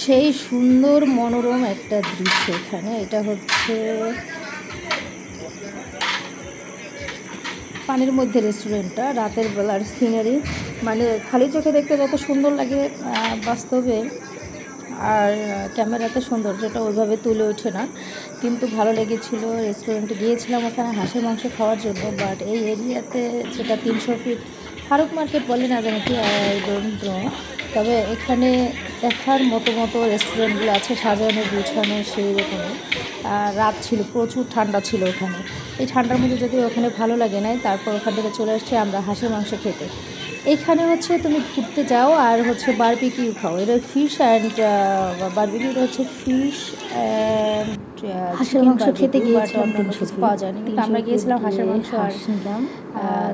সেই সুন্দর মনোরম একটা দৃশ্য এখানে। এটা হচ্ছে পানির মধ্যে রেস্টুরেন্টটা, রাতের বেলার সিনারি, মানে খালি চোখে দেখতে যত সুন্দর লাগে বাস্তবে আর ক্যামেরাতে সৌন্দর্যটা ওইভাবে তুলে ওঠে না, কিন্তু ভালো লেগেছিলো। রেস্টুরেন্টে গিয়েছিলাম ওখানে হাঁসের মাংস খাওয়ার জন্য, বাট এই এরিয়াতে যেটা 300 ফিট ফারুক মার্কেট বলে না জানি কি, আই ডোন্ট নো, তবে এখানে দেখার মতো মতো রেস্টুরেন্টগুলো আছে, সাজানো গুছানো সেই রকমের। রাত ছিল, প্রচুর ঠান্ডা ছিল ওখানে। এই ঠান্ডার মধ্যে যদি ওখানে ভালো লাগে নাই, তারপর ওখান থেকে চলে আসছি আমরা হাঁসের মাংস খেতে। এখানে হচ্ছে তুমি ঘুরতে যাও আর হচ্ছে বারবিকিউ খাও। এটা ফিশ অ্যান্ড বারবিকিউটা হচ্ছে ফিশ অ্যান্ড হাঁসের মাংস খেতে গিয়েছিলাম অন্যান্য 300 কিছু ফিট। পাওয়া যায়নি, কিন্তু আমরা গিয়েছিলাম হাঁসের মাংস আর নিলাম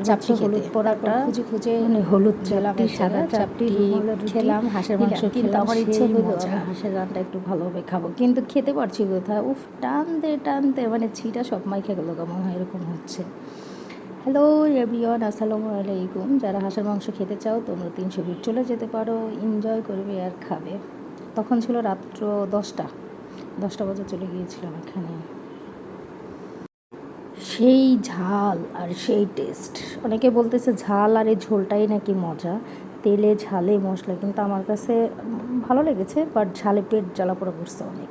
চাপটি খেতে। হলুদ পরাটা, খুঁজে খুঁজে মানে হলুদ গেলাম চাপটি, সাদা চাপটি, খেলাম, হাঁসের মাংস কিন্তু খেলাম, আমার ইচ্ছে সেই হলো মজা। আমি হাঁসের রানটা একটু ভালোভাবে খাবো, কিন্তু খেতে পারছি কোথায়, উফ টানতে টানতে মানে ছিটা সব মাইখে গেলো, কেমন হয় এরকম হচ্ছে। হ্যালো এভরিওয়ান, আসসালামু আলাইকুম। যারা হাঁসের মাংস খেতে চাও তোমরা 300 ফিট চলে যেতে পারো, এনজয় করবে আর খাবে। তখন ছিল রাত্র 10টা বাজে চলে গিয়েছিলাম এখানে। সেই ঝাল আর সেই টেস্ট, অনেকে বলতেছে ঝাল আর এই ঝোলটাই নাকি মজা, তেলে ঝালে মশলা, কিন্তু আমার কাছে ভালো লেগেছে, বাট ঝালে পেট জ্বালা পোড়া করছে অনেক।